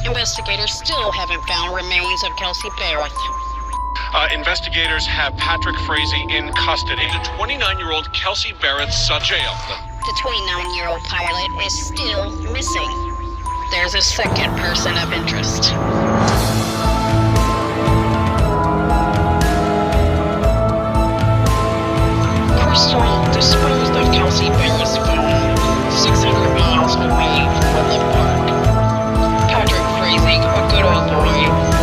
Investigators still haven't found remains of Kelsey Berreth. Investigators have Patrick Frazee in custody. The 29-year-old Kelsey Berreth sent to jail. The 29-year-old pilot is still missing. There's a second person of interest. Crystal disposed of Kelsey Berreth's phone 600 miles away from Woodland Park. Patrick Frazee, a good old boy,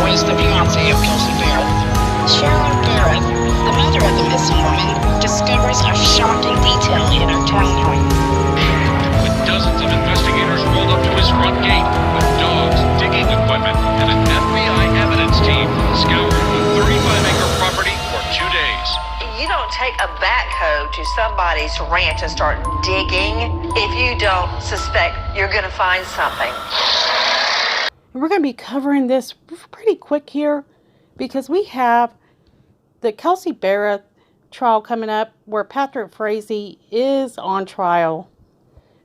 was the fiancé of Kelsey Berreth. Sharon Berreth, the mother of the missing woman, discovers a shocking detail in her townhome. With dozens of investigators rolled up to his front gate, with dogs, digging equipment, and an FBI evidence team scoured the 35-acre property for 2 days. You don't take a backhoe to somebody's ranch and start digging if you don't suspect you're going to find something. We're going to be covering this pretty quick here because we have the Kelsey Berreth trial coming up where Patrick Frazee is on trial.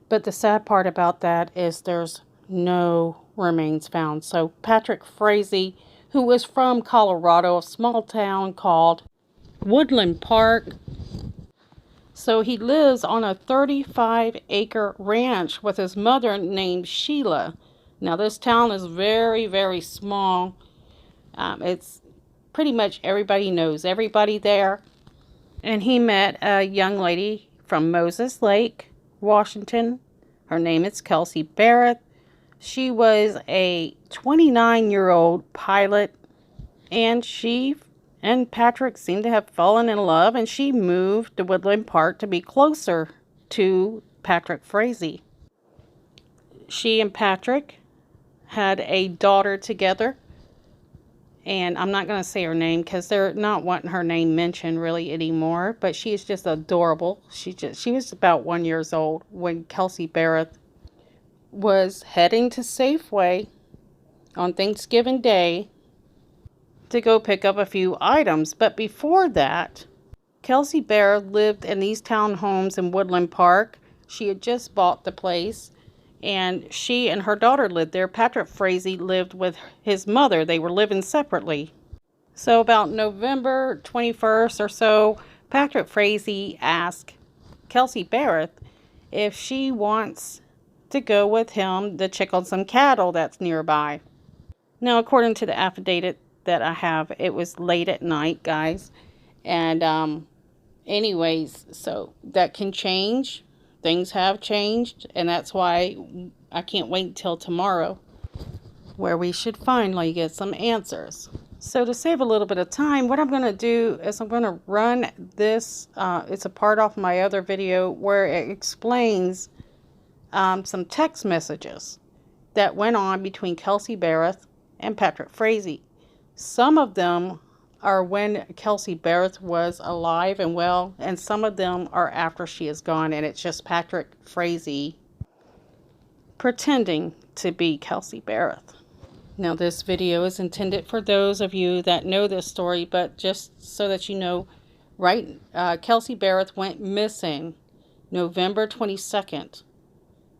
But the sad part about that is there's no remains found. So Patrick Frazee, who is from Colorado, a small town called Woodland Park. So he lives on a 35-acre ranch with his mother named Sheila. Now this town is very, very small. It's pretty much everybody knows everybody there. And he met a young lady from Moses Lake, Washington. Her name is Kelsey Berreth. She was a 29-year-old pilot, and she and Patrick seemed to have fallen in love, and she moved to Woodland Park to be closer to Patrick Frazee. She and Patrick had a daughter together, and I'm not going to say her name because they're not wanting her name mentioned really anymore, but she is just adorable. She was about 1 year old when Kelsey Berreth was heading to Safeway on Thanksgiving Day to go pick up a few items. But before that, Kelsey Berreth lived in these townhomes in Woodland Park. She had just bought the place, and she and her daughter lived there. Patrick Frazee lived with his mother. They were living separately. So about November 21st or so, Patrick Frazee asked Kelsey Berreth if she wants to go with him to check on some cattle that's nearby. Now, according to the affidavit that I have, it was late at night, guys. And anyways, so that can change. Things have changed, and that's why I can't wait until tomorrow, where we should finally get some answers. So to save a little bit of time, what I'm going to do is I'm going to run this. It's a part off my other video where it explains some text messages that went on between Kelsey Berreth and Patrick Frazee. Some of them are when Kelsey Berreth was alive and well, and some of them are after she is gone, and it's just Patrick Frazee pretending to be Kelsey Berreth. Now, this video is intended for those of you that know this story, but just so that you know, right, Kelsey Berreth went missing November 22nd,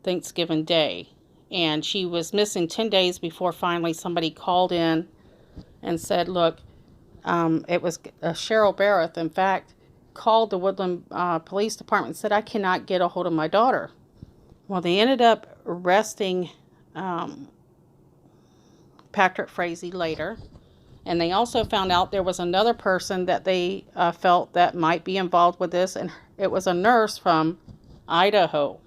Thanksgiving Day, and she was missing 10 days before finally somebody called in and said, look, it was Cheryl Berreth, in fact, called the Woodland Police Department and said, I cannot get a hold of my daughter. Well, they ended up arresting Patrick Frazee later, and they also found out there was another person that they felt that might be involved with this, and it was a nurse from Idaho.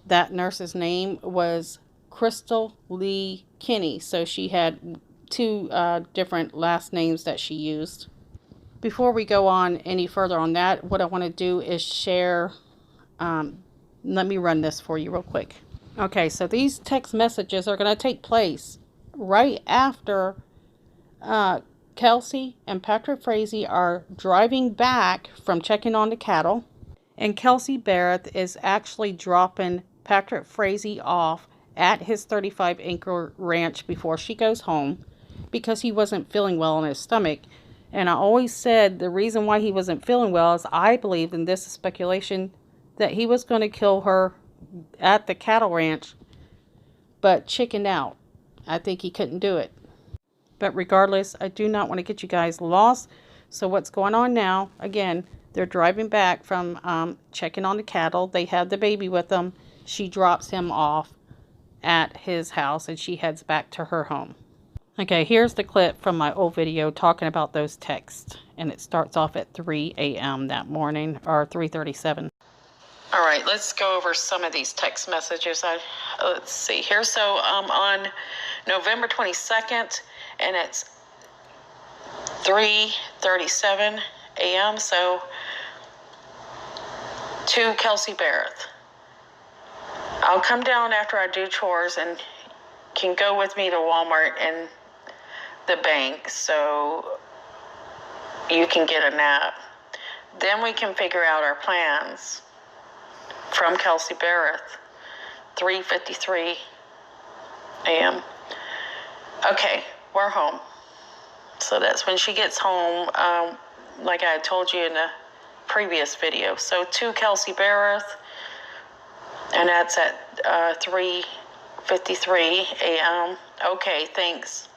That nurse's name was Crystal Lee Kinney, so she had two different last names that she used. Before we go on any further on that, what I want to do is share, let me run this for you real quick. Okay, so these text messages are going to take place right after Kelsey and Patrick Frazee are driving back from checking on the cattle, and Kelsey Berreth is actually dropping Patrick Frazee off at his 35-acre ranch before she goes home, because he wasn't feeling well in his stomach. And I always said the reason why he wasn't feeling well is I believed, and this is speculation, that he was going to kill her at the cattle ranch, but chickened out. I think he couldn't do it. But regardless, I do not want to get you guys lost. So what's going on now? Again, they're driving back from checking on the cattle. They have the baby with them. She drops him off at his house and she heads back to her home. Okay, here's the clip from my old video talking about those texts. And it starts off at 3 a.m. that morning, or 3:37. All right, let's go over some of these text messages. Let's see here. So on November 22nd, and it's 3:37 a.m. So to Kelsey Berreth, I'll come down after I do chores and can go with me to Walmart and the bank so you can get a nap. Then we can figure out our plans. From Kelsey Berreth, 3:53 a.m. Okay, we're home. So that's when she gets home, like I had told you in the previous video. So to Kelsey Berreth, and that's at 3:53 a.m. Okay, thanks.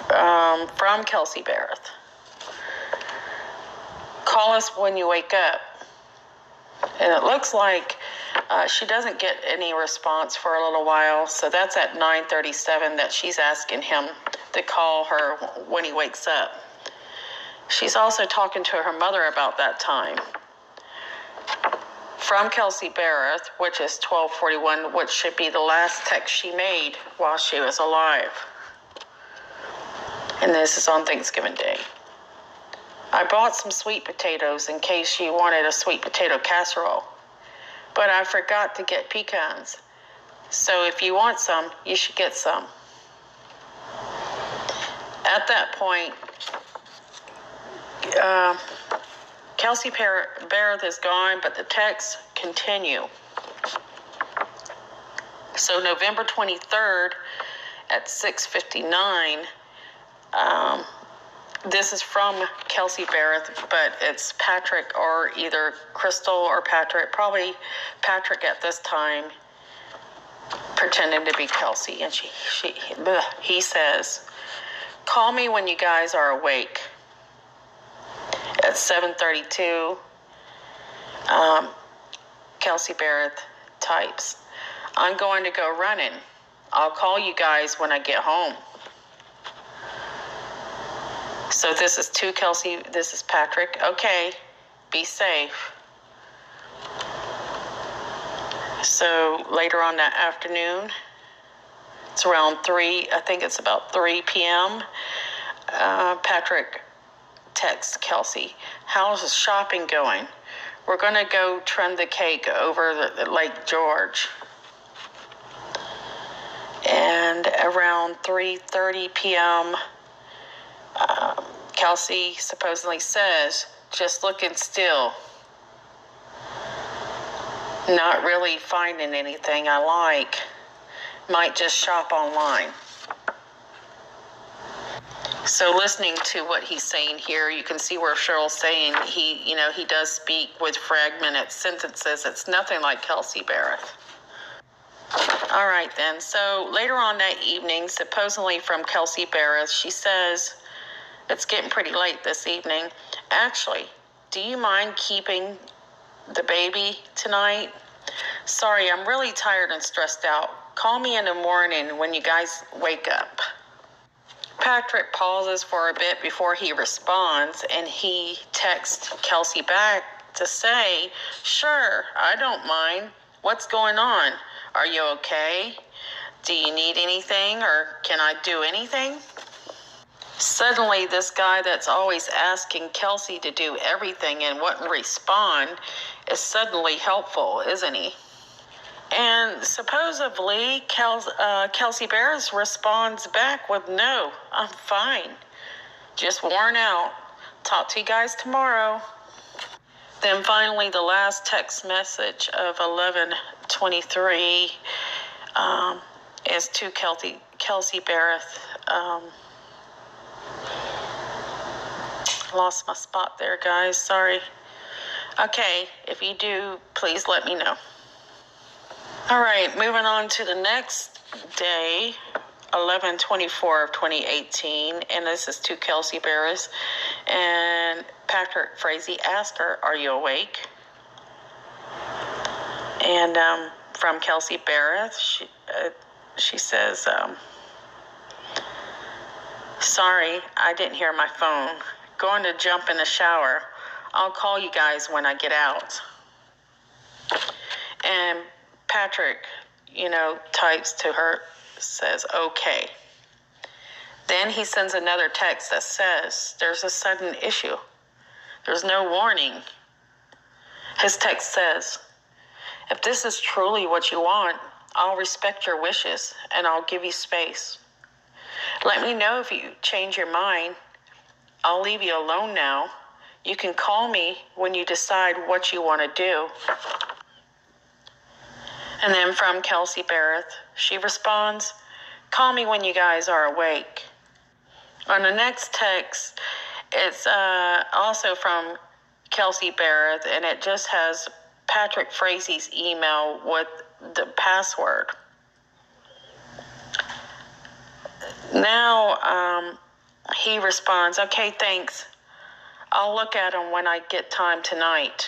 From Kelsey Berreth. Call us when you wake up. And it looks like she doesn't get any response for a little while. So that's at 9:37 that she's asking him to call her when he wakes up. She's also talking to her mother about that time. From Kelsey Berreth, which is 12:41, which should be the last text she made while she was alive. And this is on Thanksgiving Day. I bought some sweet potatoes in case you wanted a sweet potato casserole, but I forgot to get pecans. So if you want some, you should get some. At that point, Kelsey Berreth is gone, but the texts continue. So November 23rd at 6:59, this is from Kelsey Berreth, but it's Patrick, or either Crystal or Patrick, probably Patrick at this time, pretending to be Kelsey. And he says, call me when you guys are awake. At 7:32, Kelsey Berreth types, I'm going to go running. I'll call you guys when I get home. So this is to Kelsey, this is Patrick. Okay, be safe. So later on that afternoon, it's around 3, I think it's about 3 p.m., Patrick texts Kelsey, how's the shopping going? We're going to go trim the cake over the Lake George. And around 3:30 p.m., Kelsey supposedly says, just looking still. Not really finding anything I like. Might just shop online. So listening to what he's saying here, you can see where Cheryl's saying he does speak with fragmented sentences. It's nothing like Kelsey Berreth. All right then. So later on that evening, supposedly from Kelsey Berreth, she says, it's getting pretty late this evening. Actually, do you mind keeping the baby tonight? Sorry, I'm really tired and stressed out. Call me in the morning when you guys wake up. Patrick pauses for a bit before he responds, and he texts Kelsey back to say, sure, I don't mind. What's going on? Are you okay? Do you need anything, or can I do anything? Suddenly, this guy that's always asking Kelsey to do everything and wouldn't respond is suddenly helpful, isn't he? And supposedly, Kelsey Berreth responds back with, no, I'm fine. Just worn out. Talk to you guys tomorrow. Then finally, the last text message of 11:23 is to Kelsey Berreth. Lost my spot there, guys. Sorry. Okay, if you do, please let me know. All right, moving on to the next day 11/24 of 2018, and this is to Kelsey Berreth. And Patrick Frazee asked her, "Are you awake?" And from Kelsey Berreth, she says, "Sorry, I didn't hear my phone. Going to jump in the shower. I'll call you guys when I get out." And Patrick, types to her, says, "Okay." Then he sends another text that says, "There's a sudden issue. There's no warning." His text says, "If this is truly what you want, I'll respect your wishes and I'll give you space. Let me know if you change your mind. I'll leave you alone now. You can call me when you decide what you want to do." And then from Kelsey Berreth, she responds, "Call me when you guys are awake." On the next text, it's also from Kelsey Berreth, and it just has Patrick Frazee's email with the password. Now he responds, "Okay, thanks. I'll look at them when I get time tonight."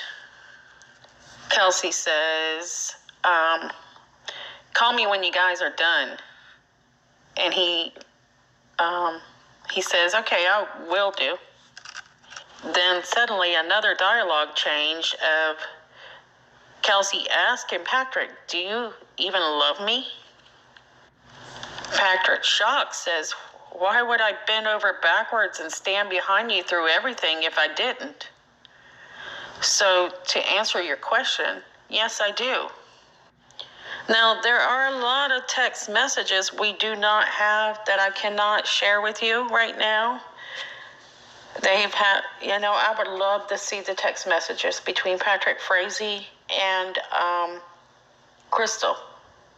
Kelsey says, "Call me when you guys are done." And he says, "Okay, I will do." Then suddenly another dialogue change of Kelsey asking Patrick, "Do you even love me?" Patrick, shocked, says, "Why would I bend over backwards and stand behind you through everything if I didn't?" So to answer your question, yes, I do. Now, there are a lot of text messages we do not have that I cannot share with you right now. They've had, I would love to see the text messages between Patrick Frazee and Crystal.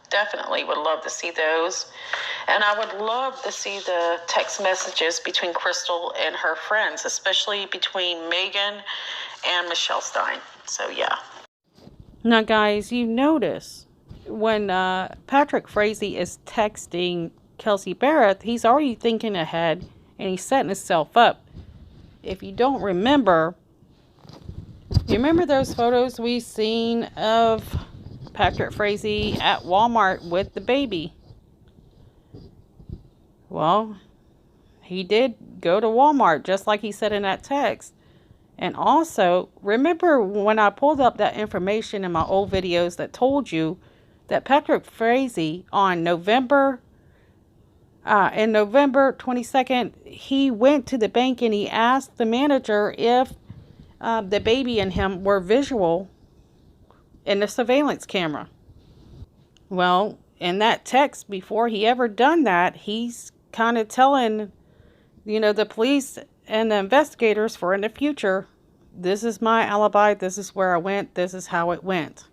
Definitely would love to see those. And I would love to see the text messages between Crystal and her friends, especially between Megan and Michelle Stein. So, yeah. Now, guys, you notice when Patrick Frazee is texting Kelsey Berreth, he's already thinking ahead and he's setting himself up. If you don't remember, you remember those photos we seen of Patrick Frazee at Walmart with the baby? Well, he did go to Walmart, just like he said in that text. And also, remember when I pulled up that information in my old videos that told you that Patrick Frazee on November 22nd, he went to the bank and he asked the manager if the baby and him were visual in the surveillance camera. Well, in that text, before he ever done that, he's kind of telling, the police and the investigators for in the future, this is my alibi, this is where I went, this is how it went.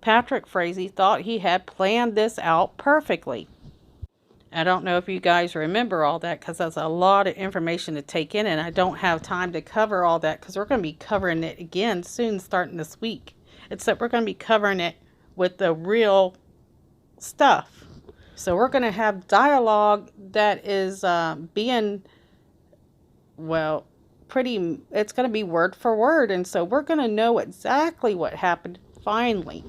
Patrick Frazee thought he had planned this out perfectly. I don't know if you guys remember all that because that's a lot of information to take in, and I don't have time to cover all that because we're going to be covering it again soon starting this week. Except we're going to be covering it with the real stuff. So we're going to have dialogue that is being, it's going to be word for word. And so we're going to know exactly what happened finally.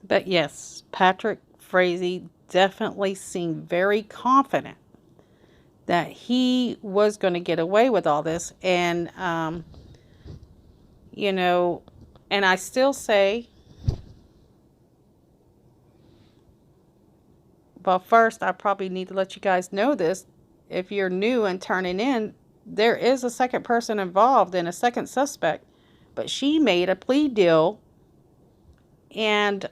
But yes, Patrick Frazee definitely seemed very confident that he was going to get away with all this. And, and I still say, well, first, I probably need to let you guys know this. If you're new and turning in, there is a second person involved and a second suspect. But she made a plea deal, and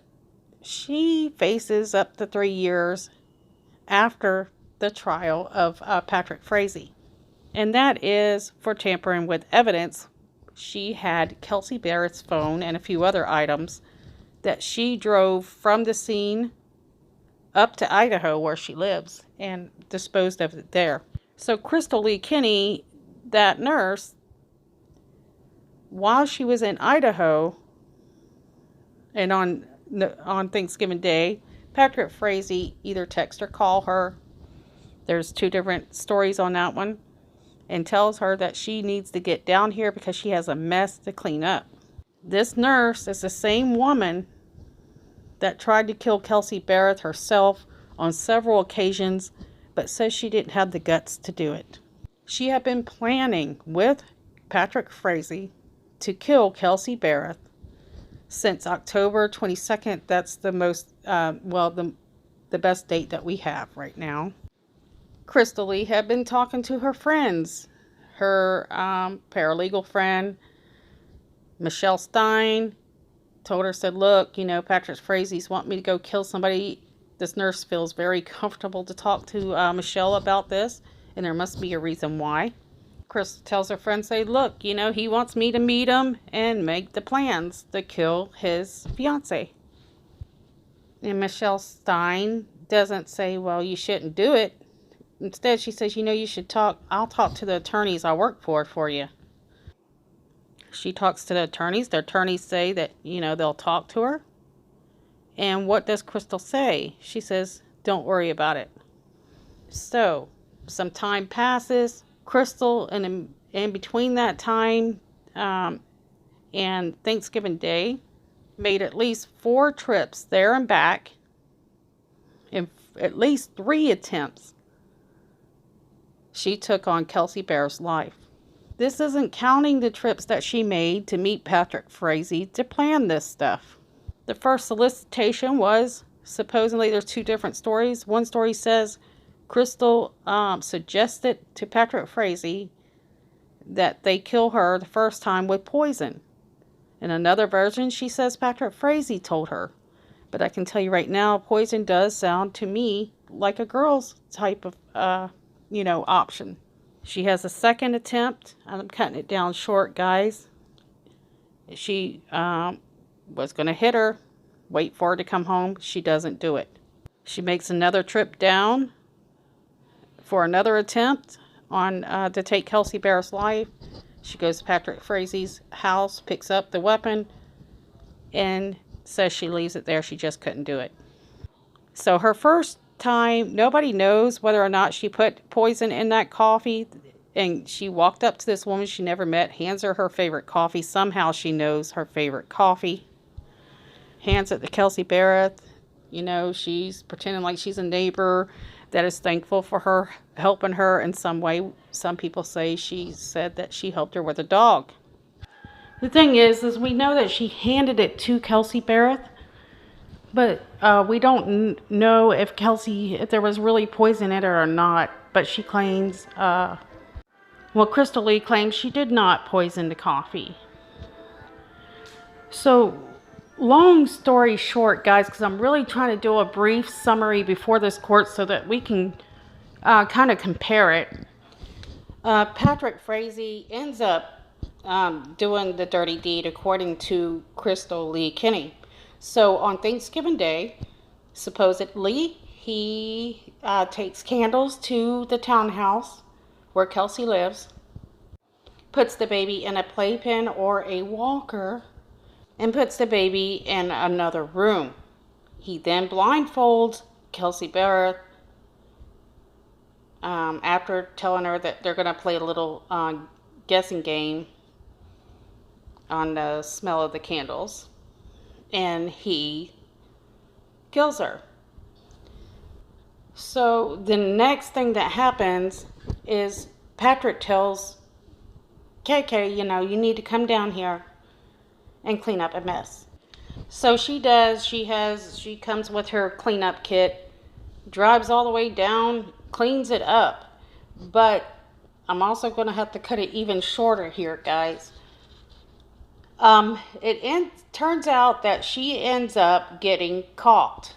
she faces up to 3 years after the trial of Patrick Frazee. And that is for tampering with evidence. She had Kelsey Berreth's phone and a few other items that she drove from the scene up to Idaho where she lives and disposed of it there. So Crystal Lee Kinney, that nurse, while she was in Idaho and on Thanksgiving Day, Patrick Frazee either text or call her. There's 2 different stories on that one. And tells her that she needs to get down here because she has a mess to clean up. This nurse is the same woman that tried to kill Kelsey Berreth herself on several occasions, but says she didn't have the guts to do it. She had been planning with Patrick Frazee to kill Kelsey Berreth since October 22nd. That's the most, the best date that we have right now. Crystal Lee had been talking to her friends. Her paralegal friend, Michelle Stein, told her, said, look, you know, Patrick Frazee's want me to go kill somebody. This nurse feels very comfortable to talk to Michelle about this, and there must be a reason why. Chris tells her friend, say, look, you know, he wants me to meet him and make the plans to kill his fiance. And Michelle Stein doesn't say, well, you shouldn't do it. Instead, she says, you know, you should talk. I'll talk to the attorneys I work for you. She talks to the attorneys. The attorneys say that, you know, they'll talk to her. And what does Crystal say? She says, don't worry about it. So, some time passes. Crystal, and in between that time and Thanksgiving Day, made at least 4 trips there and back, and at least 3 attempts she took on Kelsey Berreth's life. This isn't counting the trips that she made to meet Patrick Frazee to plan this stuff. The first solicitation was, supposedly there's 2 different stories. One story says Crystal suggested to Patrick Frazee that they kill her the first time with poison. In another version, she says Patrick Frazee told her. But I can tell you right now, poison does sound to me like a girl's type of, option. She has a second attempt. I'm cutting it down short, guys. She was going to hit her, wait for her to come home. She doesn't do it. She makes another trip down for another attempt on to take Kelsey Berreth's life. She goes to Patrick Frazee's house, picks up the weapon, and says she leaves it there. She just couldn't do it. So her first time, nobody knows whether or not she put poison in that coffee. And she walked up to this woman she never met, hands her her favorite coffee. Somehow she knows her favorite coffee. Hands it to Kelsey Berreth. You know, she's pretending like she's a neighbor that is thankful for her helping her in some way. Some people say she said that she helped her with a dog. The thing is we know that she handed it to Kelsey Berreth, but we don't know if there was really poison in it or not. But she claims, Crystal Lee claims she did not poison the coffee. So, long story short, guys, because I'm really trying to do a brief summary before this court so that we can kind of compare it. Patrick Frazee ends up doing the dirty deed according to Crystal Lee Kinney. So on Thanksgiving Day, supposedly, he takes candles to the townhouse where Kelsey lives, puts the baby in a playpen or a walker, and puts the baby in another room. He then blindfolds Kelsey Berreth after telling her that they're going to play a little guessing game on the smell of the candles. And he kills her. So the next thing that happens is Patrick tells KK, you need to come down here and clean up a mess. So she does. She comes with her cleanup kit, drives all the way down, cleans it up. But I'm also going to have to cut it even shorter here, guys. Turns out that she ends up getting caught.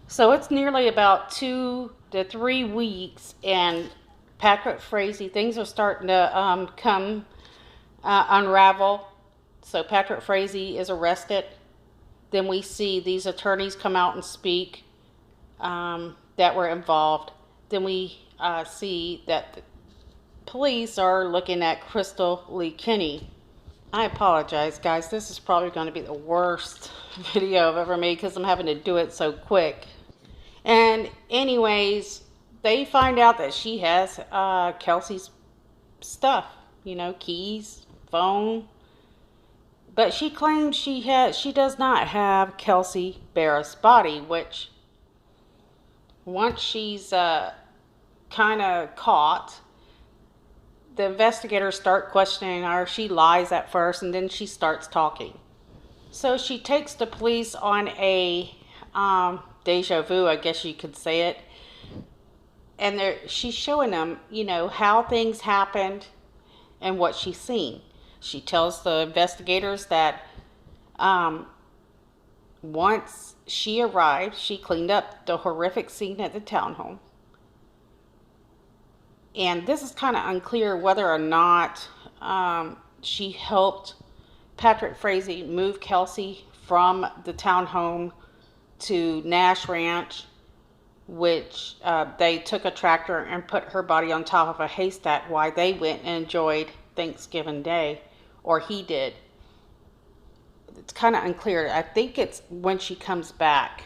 So it's nearly about 2 to 3 weeks, and Patrick Frazee, things are starting to unravel. So Patrick Frazee is arrested. Then we see these attorneys come out and speak that were involved. Then we see that the police are looking at Crystal Lee Kinney. I apologize, guys. This is probably going to be the worst video I've ever made because I'm having to do it so quick. And anyways, they find out that she has Kelsey's stuff, keys, phone. But she claims she does not have Kelsey Berreth's body, which once she's kind of caught, the investigators start questioning her. She lies at first, and then she starts talking. So she takes the police on a deja vu, I guess you could say it. And she's showing them, how things happened and what she's seen. She tells the investigators that once she arrived, she cleaned up the horrific scene at the townhome. And this is kind of unclear whether or not she helped Patrick Frazee move Kelsey from the townhome to Nash Ranch, which they took a tractor and put her body on top of a haystack while they went and enjoyed Thanksgiving Day, or he did. It's kind of unclear. I think it's when she comes back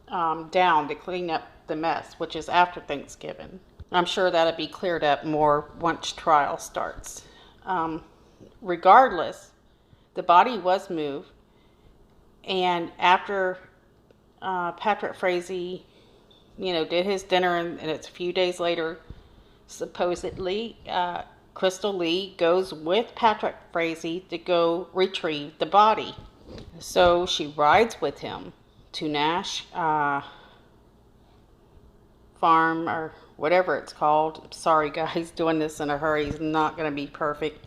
down to clean up the mess, which is after Thanksgiving. I'm sure that'll be cleared up more once trial starts. Regardless, the body was moved, and after Patrick Frazee, did his dinner, and it's a few days later, supposedly, Crystal Lee goes with Patrick Frazee to go retrieve the body. So she rides with him to Nash Farm, or whatever it's called. Sorry guys, doing this in a hurry is not going to be perfect.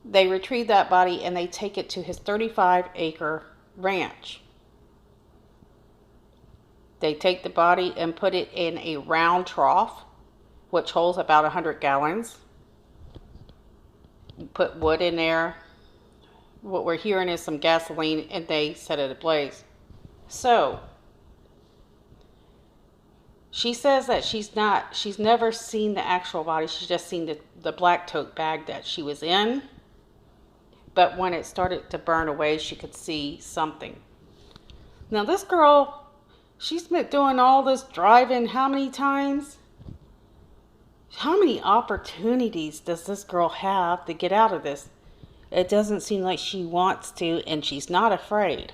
They retrieve that body and they take it to his 35-acre ranch. They take the body and put it in a round trough, which holds about 100 gallons. Put wood in there. What we're hearing is some gasoline, and they set it ablaze. So she says that she's never seen the actual body. She's just seen the black tote bag that she was in. But when it started to burn away, she could see something. Now this girl, she's been doing all this driving how many times? How many opportunities does this girl have to get out of this? It doesn't seem like she wants to, and she's not afraid.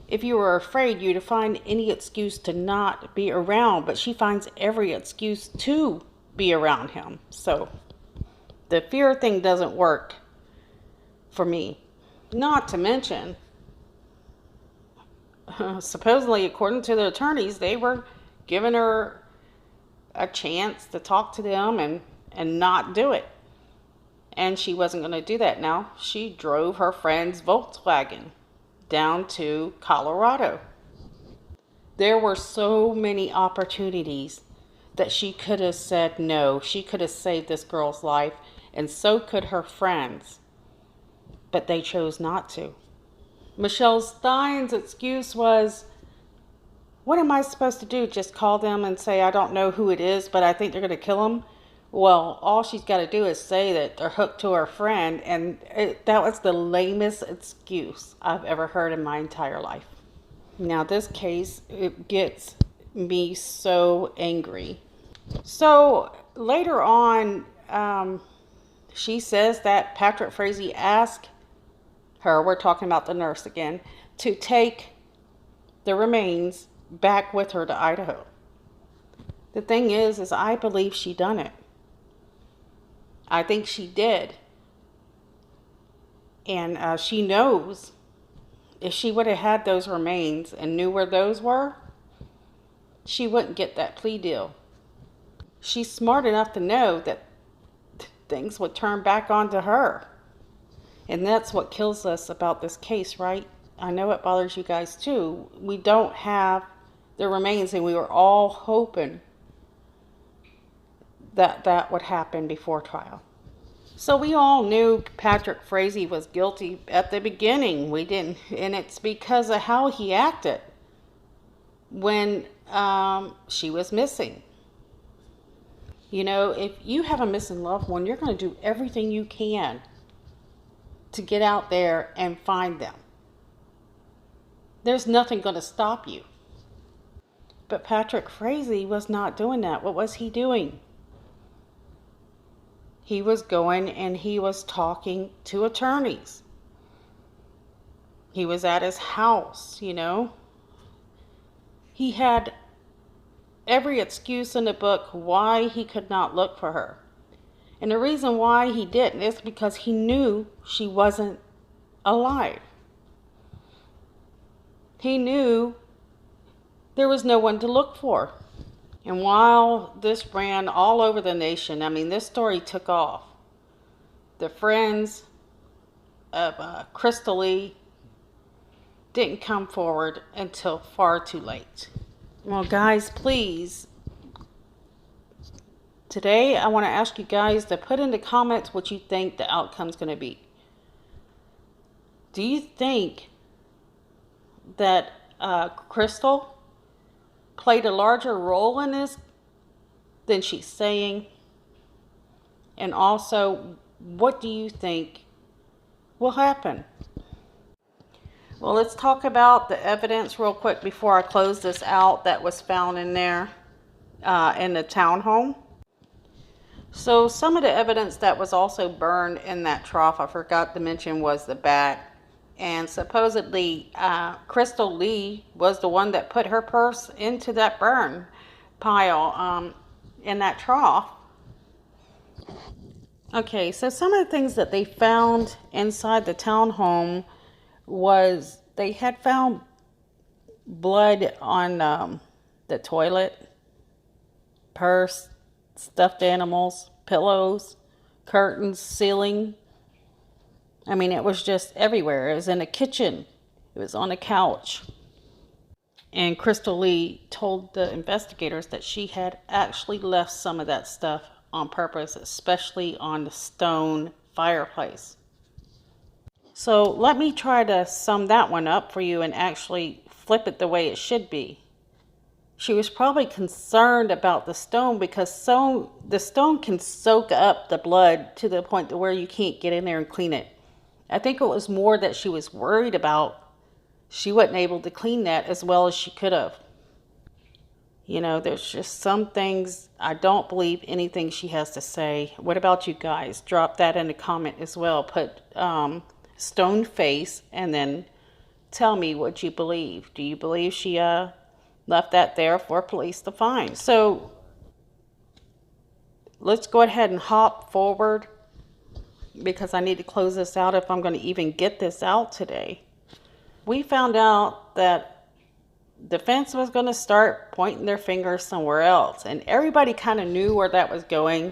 If you were afraid, you'd find any excuse to not be around, but she finds every excuse to be around him. So the fear thing doesn't work for me. Not to mention, supposedly, according to the attorneys, they were giving her a chance to talk to them and not do it. And she wasn't going to do that. Now, she drove her friend's Volkswagen down to Colorado. There were so many opportunities that she could have said no. She could have saved this girl's life, and so could her friends. But they chose not to. Michelle Stein's excuse was, what am I supposed to do? Just call them and say, I don't know who it is, but I think they're going to kill him? Well, all she's got to do is say that they're hooked to her friend, and that was the lamest excuse I've ever heard in my entire life. Now, this case, it gets me so angry. So, later on, she says that Patrick Frazee asked her, we're talking about the nurse again, to take the remains back with her to Idaho. The thing is I believe she done it. I think she did. And she knows if she would have had those remains and knew where those were, she wouldn't get that plea deal. She's smart enough to know that things would turn back onto her. And that's what kills us about this case, right? I know it bothers you guys too. We don't have the remains, and we were all hoping that that would happen before trial. So we all knew Patrick Frazee was guilty at the beginning. We didn't, and it's because of how he acted when she was missing. If you have a missing loved one, you're going to do everything you can to get out there and find them. There's nothing going to stop you. But Patrick Frazee was not doing that. What was he doing? He was going and he was talking to attorneys. He was at his house, you know. He had every excuse in the book why he could not look for her. And the reason why he didn't is because he knew she wasn't alive. He knew there was no one to look for. And while this ran all over the nation, I mean, this story took off. The friends of Crystal Lee didn't come forward until far too late. Well, guys, please, today I want to ask you guys to put in the comments what you think the outcome's going to be. Do you think that Crystal played a larger role in this than she's saying? And also, what do you think will happen? Well, let's talk about the evidence real quick before I close this out that was found in there in the townhome. So some of the evidence that was also burned in that trough, I forgot to mention, was the bat. And supposedly Crystal Lee was the one that put her purse into that burn pile in that trough. Okay, so some of the things that they found inside the townhome was they had found blood on the toilet, purse, stuffed animals, pillows, curtains, ceiling. I mean, it was just everywhere. It was in the kitchen. It was on the couch. And Crystal Lee told the investigators that she had actually left some of that stuff on purpose, especially on the stone fireplace. So let me try to sum that one up for you and actually flip it the way it should be. She was probably concerned about the stone because the stone can soak up the blood to the point to where you can't get in there and clean it. I think it was more that she was worried about she wasn't able to clean that as well as she could have. You know, there's just some things, I don't believe anything she has to say. What about you guys? Drop that in the comment as well. Put stone face and then tell me what you believe. Do you believe she left that there for police to find? So let's go ahead and hop forward because I need to close this out if I'm going to even get this out today. We found out that defense was going to start pointing their fingers somewhere else, and everybody kind of knew where that was going,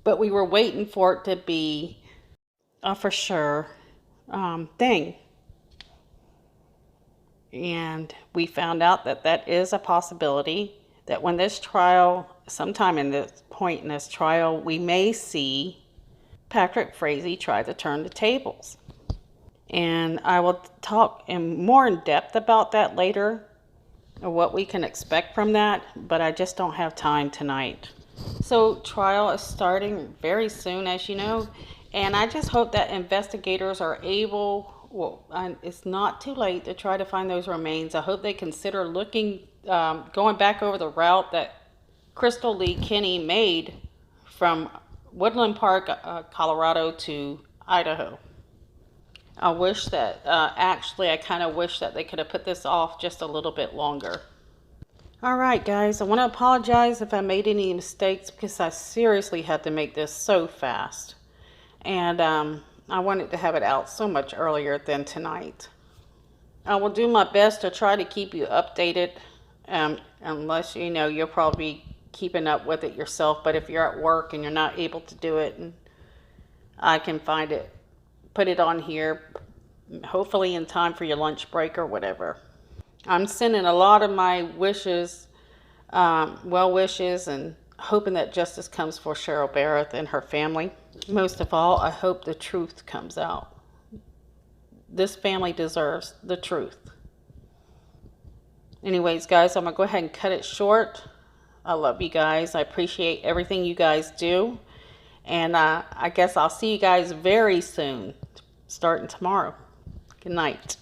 but we were waiting for it to be a for sure thing. And we found out that that is a possibility, that when this trial, sometime in this point in this trial, we may see Patrick Frazee try to turn the tables. And I will talk more in depth about that later, or what we can expect from that, but I just don't have time tonight. So trial is starting very soon, as you know, and I just hope that investigators are able, well, it's not too late to try to find those remains. I hope they consider looking, going back over the route that Crystal Lee Kinney made from Woodland Park, Colorado to Idaho. I wish that, actually, I kind of wish that they could have put this off just a little bit longer. All right, guys, I want to apologize if I made any mistakes because I seriously had to make this so fast. And I wanted to have it out so much earlier than tonight. I will do my best to try to keep you updated, unless, you know, you'll probably be keeping up with it yourself. But if you're at work and you're not able to do it, and I can find it, put it on here, hopefully in time for your lunch break or whatever. I'm sending a lot of my wishes, well wishes, and hoping that justice comes for Cheryl Berreth and her family. Most of all, I hope the truth comes out. This family deserves the truth. Anyways, guys, I'm going to go ahead and cut it short. I love you guys. I appreciate everything you guys do. And I guess I'll see you guys very soon, starting tomorrow. Good night.